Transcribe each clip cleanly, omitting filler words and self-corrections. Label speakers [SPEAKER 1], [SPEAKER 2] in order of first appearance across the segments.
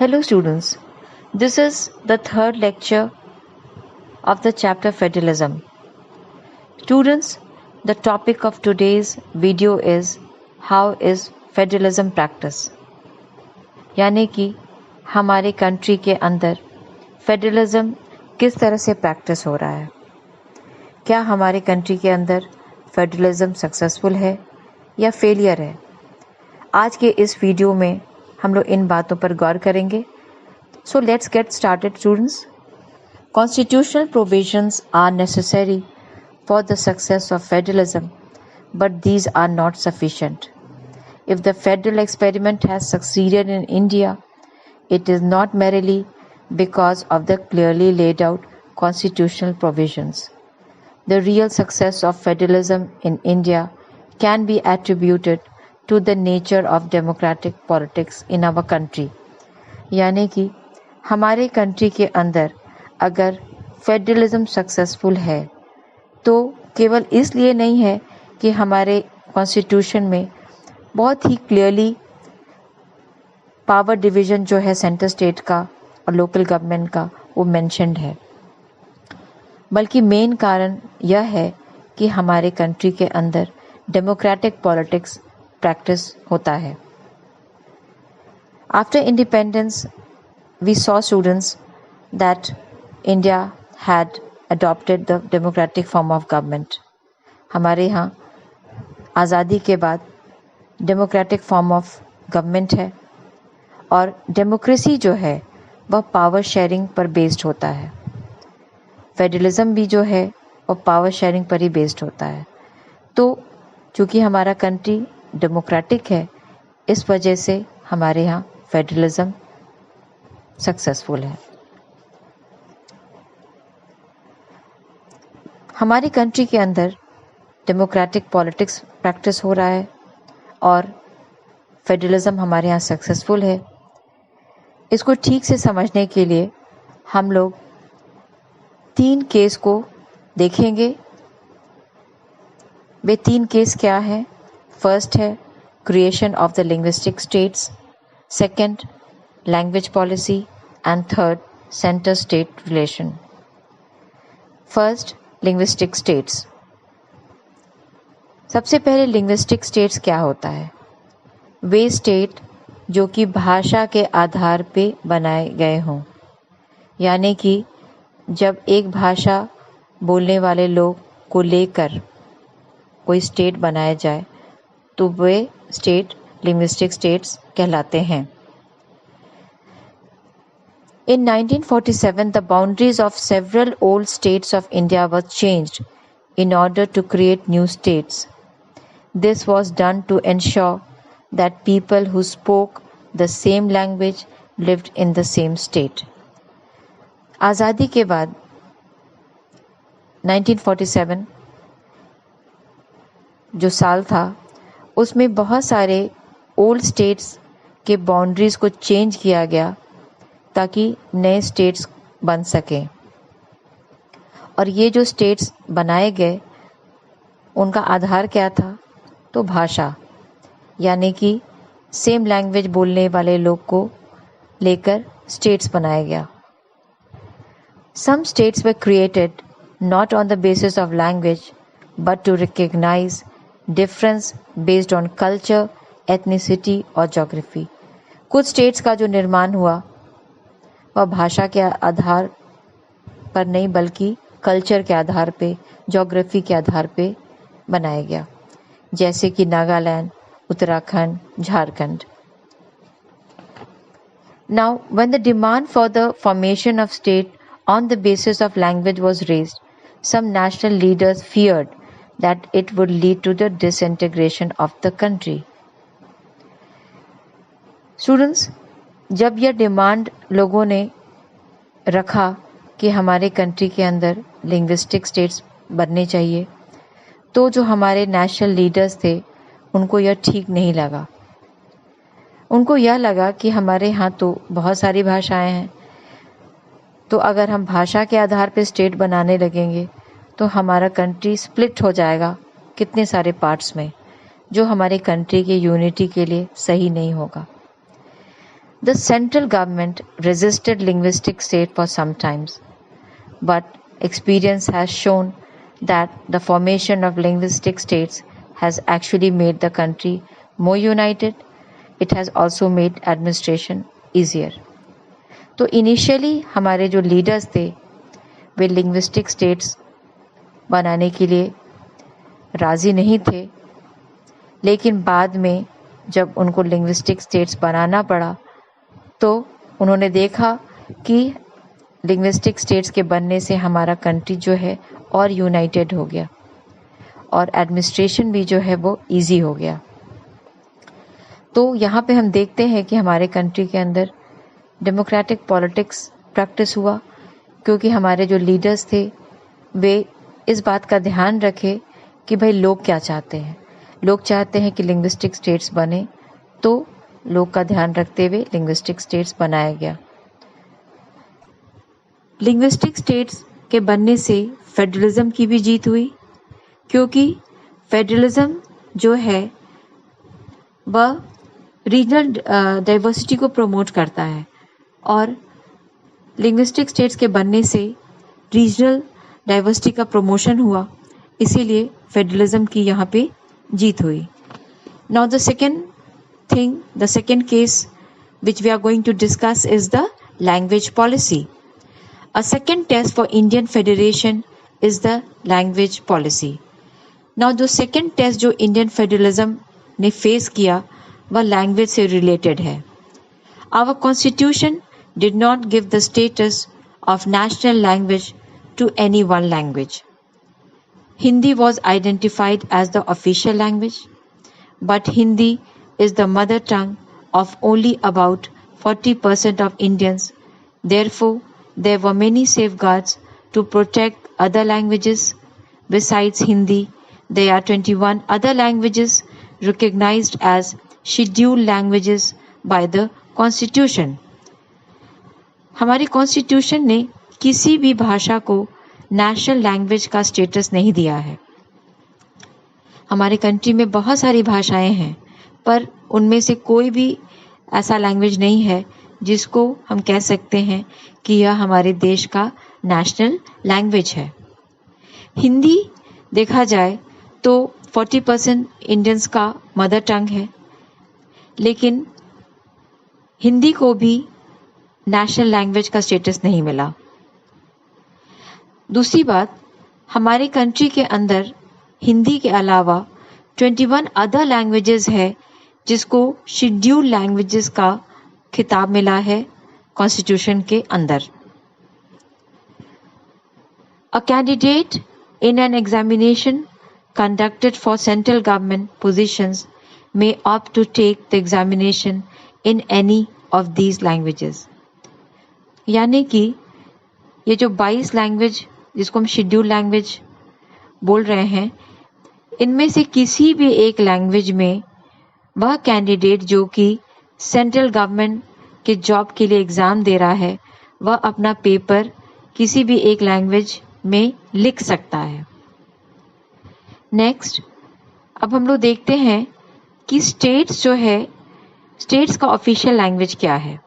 [SPEAKER 1] Hello students, this is the third lecture of the chapter Federalism. Students, the topic of today's video is How is Federalism practiced? यानी कि हमारे country के अंदर federalism किस तरह से प्रैक्टिस हो रहा है। क्या हमारे कंट्री के अंदर फेडरलिज्म सक्सेसफुल है या फेलियर है? आज के इस वीडियो में हम लोग इन बातों पर गौर करेंगे। So let's get started, students. Constitutional provisions are necessary for the success of federalism, but these are not sufficient. If the federal experiment has succeeded in India, it is not merely because of the clearly laid out constitutional provisions. The real success of federalism in India can be attributed to the nature of democratic politics in our country. यानी कि हमारे country के अंदर अगर federalism successful है तो केवल इसलिए नहीं है कि हमारे कॉन्स्टिट्यूशन में बहुत ही क्लियरली पावर डिवीज़न जो है सेंटर स्टेट का और लोकल गवर्नमेंट का वो मेंशन्ड है, बल्कि मेन कारण यह है कि हमारे कंट्री के अंदर डेमोक्रेटिक पॉलिटिक्स प्रैक्टिस होता है। After independence, we saw students that India had adopted the democratic form of government. हमारे यहाँ आज़ादी के बाद डेमोक्रेटिक फॉर्म ऑफ गवर्नमेंट है और डेमोक्रेसी जो है वह पावर शेयरिंग पर बेस्ड होता है। फेडरलिज्म भी जो है वह पावर शेयरिंग पर ही बेस्ड होता है। तो चूँकि हमारा कंट्री डेमोक्रेटिक है, इस वजह से हमारे यहाँ फेडरलिज्म सक्सेसफुल है। हमारी कंट्री के अंदर डेमोक्रेटिक पॉलिटिक्स प्रैक्टिस हो रहा है और फेडरलिज्म हमारे यहाँ सक्सेसफुल है। इसको ठीक से समझने के लिए हम लोग 3 केस को देखेंगे। वे 3 केस क्या हैं? फर्स्ट है creation of the linguistic states, second language policy and third centre state relation. First, linguistic states. सबसे पहले लिंग्विस्टिक स्टेट्स क्या होता है? वे स्टेट जो कि भाषा के आधार पे बनाए गए हों, यानी कि जब एक भाषा बोलने वाले लोग को लेकर कोई स्टेट बनाया जाए तो वे स्टेट लिंग्विस्टिक स्टेट्स कहलाते हैं। In 1947, the boundaries of several old states of India were changed in order to create new states. This was done to ensure that people who spoke the same language lived in the same state. आज़ादी के बाद 1947 जो साल था उसमें बहुत सारे old states के बाउंड्रीज़ को चेंज किया गया ताकि नए स्टेट्स बन सकें। और ये जो स्टेट्स बनाए गए उनका आधार क्या था? तो भाषा, यानी कि सेम लैंग्वेज बोलने वाले लोग को लेकर स्टेट्स बनाया गया। Some states were created not on the basis of language but to recognize difference based on culture, ethnicity और geography. कुछ स्टेट्स का जो निर्माण हुआ वह भाषा के आधार पर नहीं बल्कि कल्चर के आधार पे, ज्योग्राफी के आधार पे बनाया गया, जैसे कि Nagaland, Uttarakhand, Jharkhand. Now, when the demand for the formation of state on the basis of language was raised, some national leaders feared that it would lead to the disintegration of the country. Students, जब यह demand लोगों ने रखा कि हमारे country के अंदर linguistic states बनने चाहिए, तो जो हमारे नेशनल लीडर्स थे उनको यह ठीक नहीं लगा। उनको यह लगा कि हमारे यहाँ तो बहुत सारी भाषाएं हैं, तो अगर हम भाषा के आधार पर स्टेट बनाने लगेंगे तो हमारा कंट्री स्प्लिट हो जाएगा कितने सारे पार्ट्स में, जो हमारे कंट्री के यूनिटी के लिए सही नहीं होगा। The central government resisted linguistic state for some times, but experience has shown that the formation of linguistic states has actually made the country more united. It has also made administration easier. तो initially हमारे जो leaders थे वे linguistic states बनाने के लिए राज़ी नहीं थे, लेकिन बाद में जब उनको लिंग्विस्टिक स्टेट्स बनाना पड़ा तो उन्होंने देखा कि लिंग्विस्टिक स्टेट्स के बनने से हमारा कंट्री जो है और यूनाइटेड हो गया और एडमिनिस्ट्रेशन भी जो है वो इजी हो गया। तो यहाँ पे हम देखते हैं कि हमारे कंट्री के अंदर डेमोक्रेटिक पॉलिटिक्स प्रैक्टिस हुआ, क्योंकि हमारे जो लीडर्स थे वे इस बात का ध्यान रखे कि भाई लोग क्या चाहते हैं। लोग चाहते हैं कि लिंग्विस्टिक स्टेट्स बने, तो लोग का ध्यान रखते हुए लिंग्विस्टिक स्टेट्स बनाया गया। लिंग्विस्टिक स्टेट्स के बनने से फेडरलिज्म की भी जीत हुई, क्योंकि फेडरलिज्म जो है वह रीजनल डाइवर्सिटी को प्रमोट करता है और लिंग्विस्टिक स्टेट्स के बनने से रीजनल डाइवर्सिटी का प्रमोशन हुआ, इसीलिए फेडरलिज्म की यहाँ पे जीत हुई। Now the second case which we are going to discuss is the language policy. A second test for Indian Federation is the language policy. Now जो second test जो Indian Federalism ने face किया वह language से related है। Our constitution did not give the status of national language to any one language. Hindi was identified as the official language, but Hindi is the mother tongue of only about 40% of Indians. Therefore, there were many safeguards to protect other languages. Besides Hindi, there are 21 other languages recognized as scheduled languages by the Constitution. हमारी constitution ने किसी भी भाषा को national language का status नहीं दिया है। हमारे कंट्री में बहुत सारी भाषाएं हैं, पर उनमें से कोई भी ऐसा लैंग्वेज नहीं है जिसको हम कह सकते हैं कि यह हमारे देश का नेशनल लैंग्वेज है। हिंदी देखा जाए तो 40% इंडियंस का मदर टंग है, लेकिन हिंदी को भी नेशनल लैंग्वेज का स्टेटस नहीं मिला। दूसरी बात, हमारे कंट्री के अंदर हिंदी के अलावा 21 अदर लैंग्वेजेस है जिसको शेड्यूल्ड लैंग्वेजेस का खिताब मिला है कॉन्स्टिट्यूशन के अंदर। A candidate in an examination conducted for central government positions may opt to take the examination in any of these languages. यानी कि ये जो 22 लैंग्वेज जिसको हम शेड्यूल लैंग्वेज बोल रहे हैं, इनमें से किसी भी एक लैंग्वेज में वह कैंडिडेट जो कि सेंट्रल गवर्नमेंट के जॉब के लिए एग्ज़ाम दे रहा है, वह अपना पेपर किसी भी एक लैंग्वेज में लिख सकता है। नेक्स्ट, अब हम लोग देखते हैं कि स्टेट्स जो है, स्टेट्स का ऑफिशियल लैंग्वेज क्या है।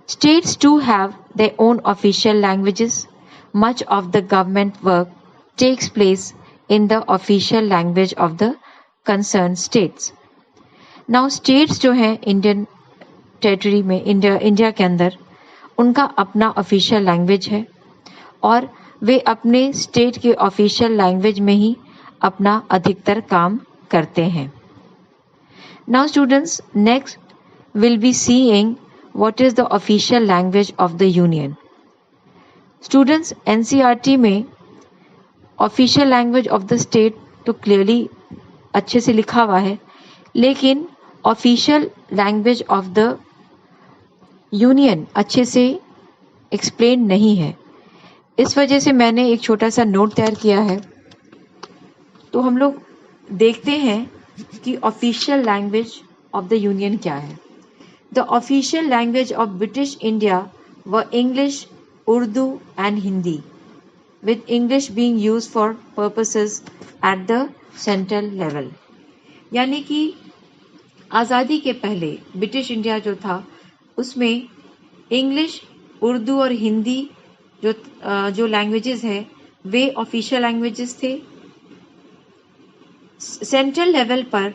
[SPEAKER 1] States too have their own official languages. Much of the government work takes place in the official language of the concerned states. Now states जो हैं इंडियन टेरिटरी में, इंडिया के अंदर, उनका अपना ऑफिशियल लैंग्वेज है और वे अपने स्टेट के ऑफिशियल लैंग्वेज में ही अपना अधिकतर काम करते हैं। Now students, next we'll be seeing what is the official language of the union. Students, NCERT में official language of the state तो clearly अच्छे से लिखा हुआ है, लेकिन official language of the union अच्छे से explain नहीं है। इस वजह से मैंने एक छोटा सा नोट तैयार किया है। तो हम लोग देखते हैं कि official language of the union क्या है। The official language of British India were English, Urdu and Hindi, with English being used for purposes at the central level. यानी कि आज़ादी के पहले ब्रिटिश इंडिया जो था उसमें इंग्लिश, उर्दू और हिंदी जो लैंग्वेजेस है वे ऑफिशियल लैंग्वेजेस थे। सेंट्रल लेवल पर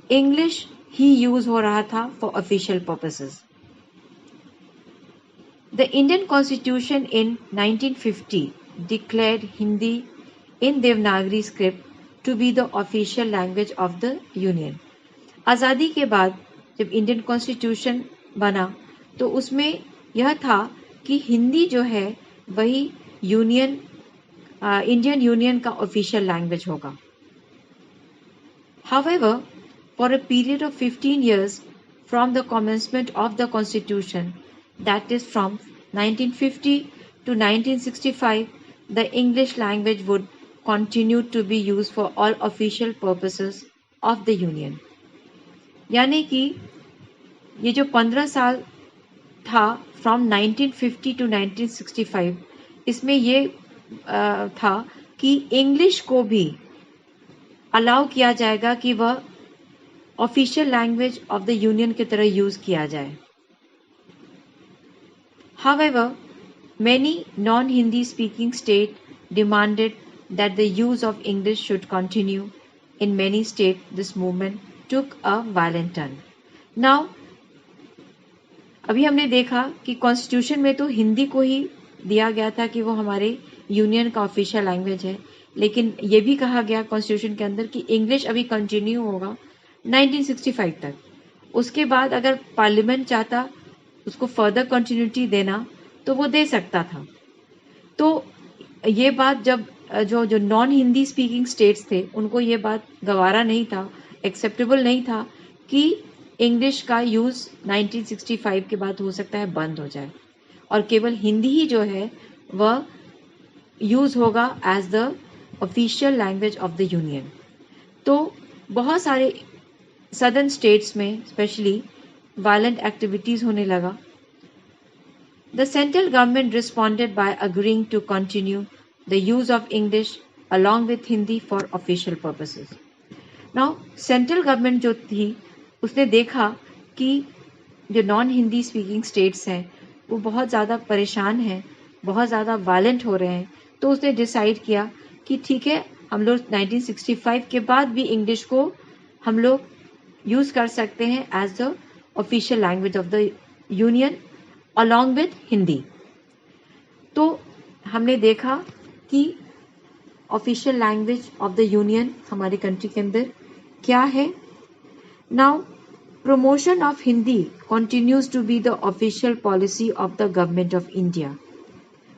[SPEAKER 1] इंग्लिश ही यूज हो रहा था for official purposes. The Indian Constitution in 1950 declared Hindi in Devanagari script to be the official language of the Union. आज़ादी के बाद जब इंडियन कॉन्स्टिट्यूशन बना तो उसमें यह था कि हिंदी जो है वही इंडियन यूनियन का ऑफिशियल लैंग्वेज होगा। However, for a period of 15 years from the commencement of the Constitution, that is from 1950 to 1965, the English language would continue to be used for all official purposes of the Union. यानी कि ये जो 15 साल था from 1950 to 1965, इसमें ये था कि इंग्लिश को भी अलाउ किया जाएगा कि वह official language of the union की तरह यूज किया जाए। However, many non-Hindi speaking states demanded that the use of English should continue. In many states, this movement took a violent turn. Now, अभी हमने देखा कि कॉन्स्टिट्यूशन में तो हिंदी को ही दिया गया था कि वो हमारे यूनियन का ऑफिशियल लैंग्वेज है, लेकिन ये भी कहा गया कॉन्स्टिट्यूशन के अंदर कि इंग्लिश अभी कंटिन्यू होगा 1965 तक। उसके बाद अगर पार्लियामेंट चाहता उसको फर्दर कंटिन्यूटी देना तो वो दे सकता था। तो ये बात जब जो नॉन हिंदी स्पीकिंग स्टेट्स थे उनको ये बात गवारा नहीं था, एक्सेप्टेबल नहीं था कि इंग्लिश का यूज 1965 के बाद हो सकता है बंद हो जाए और केवल हिंदी ही जो है वह यूज होगा as the official language of the union. तो बहुत सारे सदर्न स्टेट्स में स्पेशली violent activities होने लगा। The central government responded by agreeing to continue the use of English along with Hindi for official purposes. Now, central government जो थी उसने देखा कि जो नॉन हिंदी स्पीकिंग स्टेट्स हैं वो बहुत ज़्यादा परेशान हैं, बहुत ज़्यादा वायलेंट हो रहे हैं, तो उसने डिसाइड किया कि ठीक है हम लोग 1965 के बाद भी इंग्लिश को हम लोग यूज़ कर सकते हैं as the official language of the union along with Hindi. तो हमने देखा कि official language of the union हमारे कंट्री के अंदर क्या है। Now promotion of Hindi continues to be the official policy of the government of India.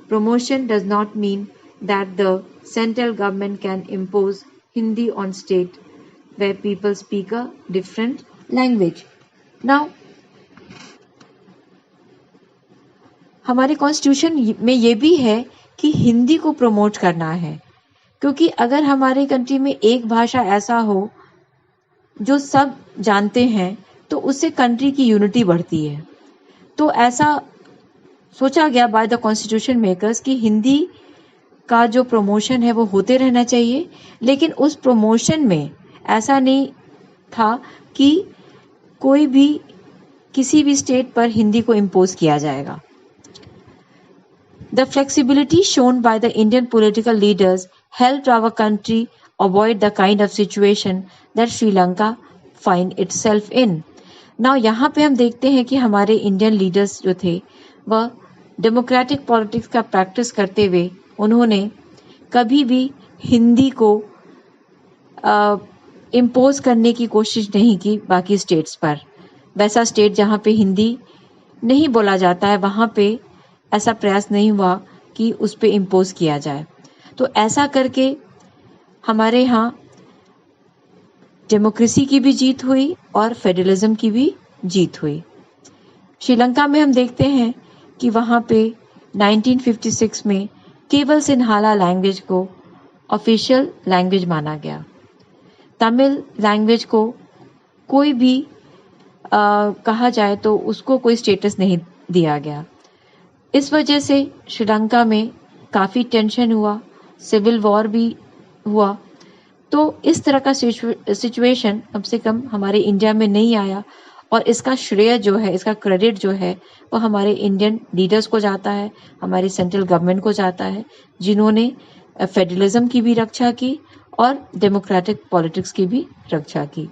[SPEAKER 1] Promotion does not mean that the central government can impose Hindi on state where people speak a different language. Now, हमारे constitution में ये भी है कि हिंदी को promote करना है, क्योंकि अगर हमारे कंट्री में एक भाषा ऐसा हो जो सब जानते हैं तो उससे कंट्री की यूनिटी बढ़ती है। तो ऐसा सोचा गया बाय द कॉन्स्टिट्यूशन मेकर्स कि हिंदी का जो प्रमोशन है वो होते रहना चाहिए, लेकिन उस प्रमोशन में ऐसा नहीं था कि कोई भी किसी भी स्टेट पर हिंदी को इम्पोज किया जाएगा। The flexibility shown by the Indian political leaders helped our country avoid the kind of situation that Sri Lanka find itself in. Now यहाँ पे हम देखते हैं कि हमारे इंडियन लीडर्स जो थे वह डेमोक्रेटिक पॉलिटिक्स का प्रैक्टिस करते हुए उन्होंने कभी भी हिंदी को इम्पोज करने की कोशिश नहीं की बाकी स्टेट्स पर। वैसा स्टेट जहाँ पे हिंदी नहीं बोला जाता है वहाँ पे ऐसा प्रयास नहीं हुआ कि उस पे इम्पोज किया जाए। तो ऐसा करके हमारे यहाँ डेमोक्रेसी की भी जीत हुई और फेडरलिज्म की भी जीत हुई। श्रीलंका में हम देखते हैं कि वहाँ पे 1956 में केवल सिन्हाला लैंग्वेज को ऑफिशियल लैंग्वेज माना गया। तमिल लैंग्वेज को कोई भी कहा जाए तो उसको कोई स्टेटस नहीं दिया गया। इस वजह से श्रीलंका में काफ़ी टेंशन हुआ, सिविल वॉर भी हुआ। तो इस तरह का सिचुएशन कम से कम हमारे इंडिया में नहीं आया और इसका श्रेय जो है, इसका क्रेडिट जो है वो हमारे इंडियन लीडर्स को जाता है, हमारी सेंट्रल गवर्नमेंट को जाता है, जिन्होंने फेडरलिज्म की भी रक्षा की और डेमोक्रेटिक पॉलिटिक्स की भी रक्षा की।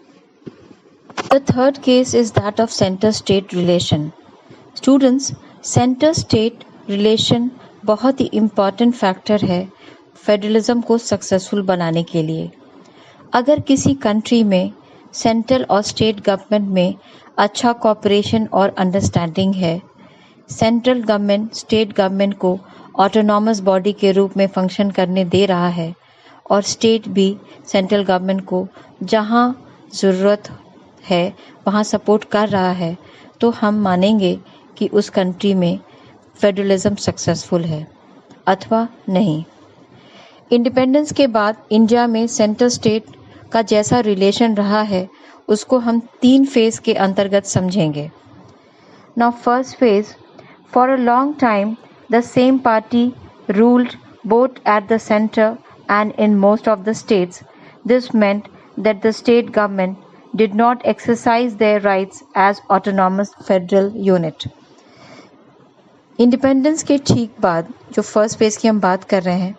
[SPEAKER 1] The third case is that of center-state relation. Students, center-state relation बहुत ही इम्पॉर्टेंट फैक्टर है फेडरलिज्म को सक्सेसफुल बनाने के लिए। अगर किसी कंट्री में सेंट्रल और स्टेट गवर्नमेंट में अच्छा कोऑपरेशन और अंडरस्टैंडिंग है, सेंट्रल गवर्नमेंट स्टेट गवर्नमेंट को ऑटोनॉमस बॉडी के रूप में फंक्शन करने दे रहा है और स्टेट भी सेंट्रल गवर्नमेंट को जहां ज़रूरत है वहां सपोर्ट कर रहा है, तो हम मानेंगे कि उस कंट्री में फेडरलिज्म सक्सेसफुल है अथवा नहीं। इंडिपेंडेंस के बाद इंडिया में सेंट्रल स्टेट का जैसा रिलेशन रहा है उसको हम 3 फेज के अंतर्गत समझेंगे। Now first phase, for a long time the same party ruled both at the centre and in most of the states. This meant that the state government did not exercise their rights as autonomous federal unit. Independence के ठीक बाद जो first phase की हम बात कर रहे हैं,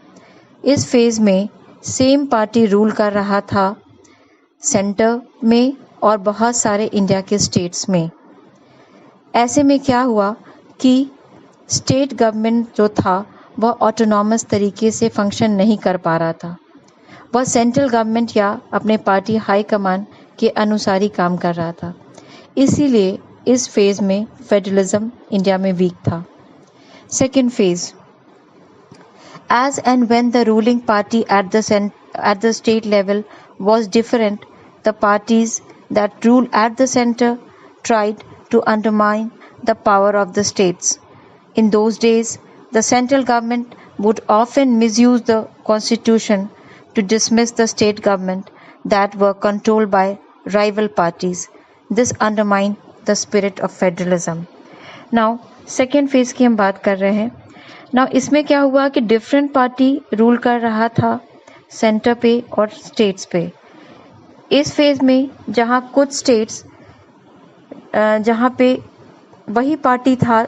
[SPEAKER 1] इस फेज में सेम पार्टी रूल कर रहा था सेंटर में और बहुत सारे इंडिया के स्टेट्स में। ऐसे में क्या हुआ कि स्टेट गवर्नमेंट जो था वह ऑटोनॉमस तरीके से फंक्शन नहीं कर पा रहा था, वह सेंट्रल गवर्नमेंट या अपने पार्टी हाई कमान के अनुसार ही काम कर रहा था। इसीलिए इस फेज में फेडरलिज्म इंडिया में वीक था। Second phase, as and when the ruling party at the state level was different, the parties that rule at the center tried to undermine the power of the states. In those days, the central government would often misuse the constitution to dismiss the state government that were controlled by rival parties. This undermined the spirit of federalism. Now, second phase की हम बात कर रहे हैं। Now, इसमें क्या हुआ कि डिफरेंट पार्टी रूल कर रहा था सेंटर पे और स्टेट्स पे। इस फेज में जहाँ कुछ स्टेट्स जहाँ पे वही पार्टी था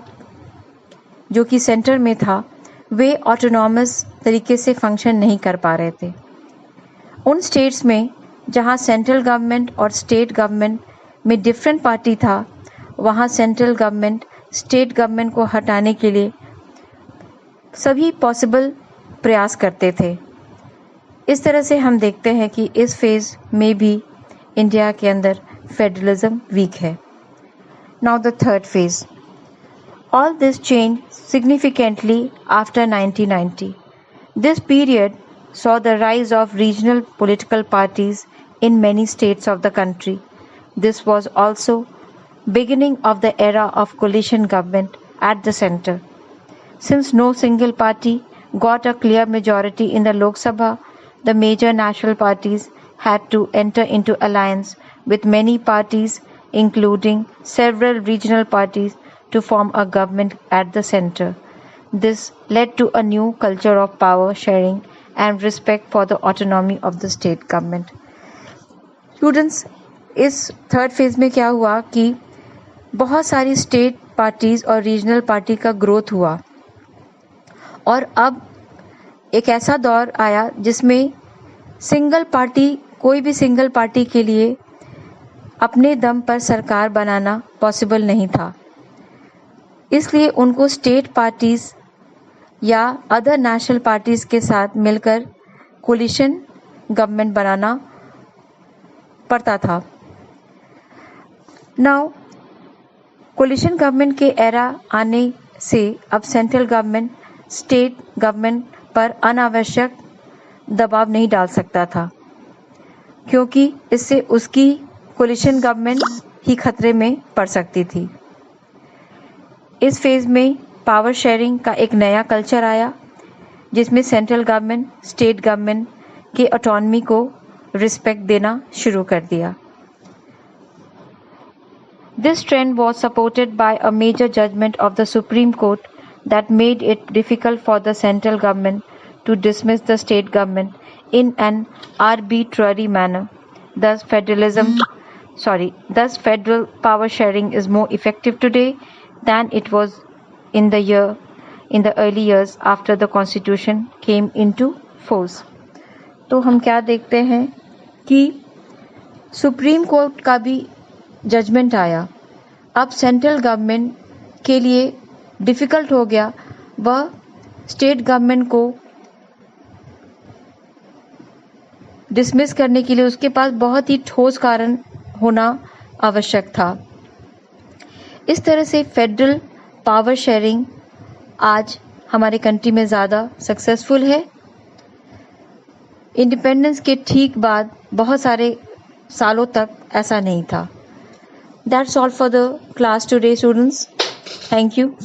[SPEAKER 1] जो कि सेंटर में था, वे ऑटोनॉमस तरीके से फंक्शन नहीं कर पा रहे थे। उन स्टेट्स में जहां सेंट्रल गवर्नमेंट और स्टेट गवर्नमेंट में डिफरेंट पार्टी था, वहां सेंट्रल गवर्नमेंट स्टेट गवर्नमेंट को हटाने के लिए सभी पॉसिबल प्रयास करते थे। इस तरह से हम देखते हैं कि इस फेज में भी इंडिया के अंदर फेडरलिज्म वीक है। Now the third phase, all this changed significantly after 1990. This period saw the rise of regional political parties in many states of the country. This was also beginning of the era of coalition government at the center. Since no single party got a clear majority in the Lok Sabha, the major national parties had to enter into alliance with many parties, including several regional parties, to form a government at the center. This led to a new culture of power sharing and respect for the autonomy of the state government. Students, इस third phase में क्या हुआ कि बहुत सारी state parties और regional party का growth हुआ और अब एक ऐसा दौर आया जिसमें कोई भी सिंगल पार्टी के लिए अपने दम पर सरकार बनाना पॉसिबल नहीं था। इसलिए उनको स्टेट पार्टीज या अदर नेशनल पार्टीज के साथ मिलकर कोलिशन गवर्नमेंट बनाना पड़ता था। नाउ कोलिशन गवर्नमेंट के एरा आने से अब सेंट्रल गवर्नमेंट स्टेट गवर्नमेंट पर अनावश्यक दबाव नहीं डाल सकता था, क्योंकि इससे उसकी कोलिशन गवर्नमेंट ही खतरे में पड़ सकती थी। इस फेज में पावर शेयरिंग का एक नया कल्चर आया जिसमें सेंट्रल गवर्नमेंट स्टेट गवर्नमेंट के ऑटोनॉमी को रिस्पेक्ट देना शुरू कर दिया। This trend was supported by a major judgment of the Supreme Court that made it difficult for the central government to dismiss the state government in an arbitrary manner. Thus, federalism thus federal power sharing is more effective today than it was in the early years after the constitution came into force. तो हम क्या देखते हैं कि supreme court का भी judgement आया. अब सेंट्रल गवर्नमेंट के लिए डिफ़िकल्ट हो गया, वह स्टेट गवर्नमेंट को डिसमिस करने के लिए उसके पास बहुत ही ठोस कारण होना आवश्यक था. इस तरह से फेडरल पावर शेयरिंग आज हमारे कंट्री में ज़्यादा सक्सेसफुल है. इंडिपेंडेंस के ठीक बाद बहुत सारे सालों तक ऐसा नहीं था. That's all for the class today, students. Thank you.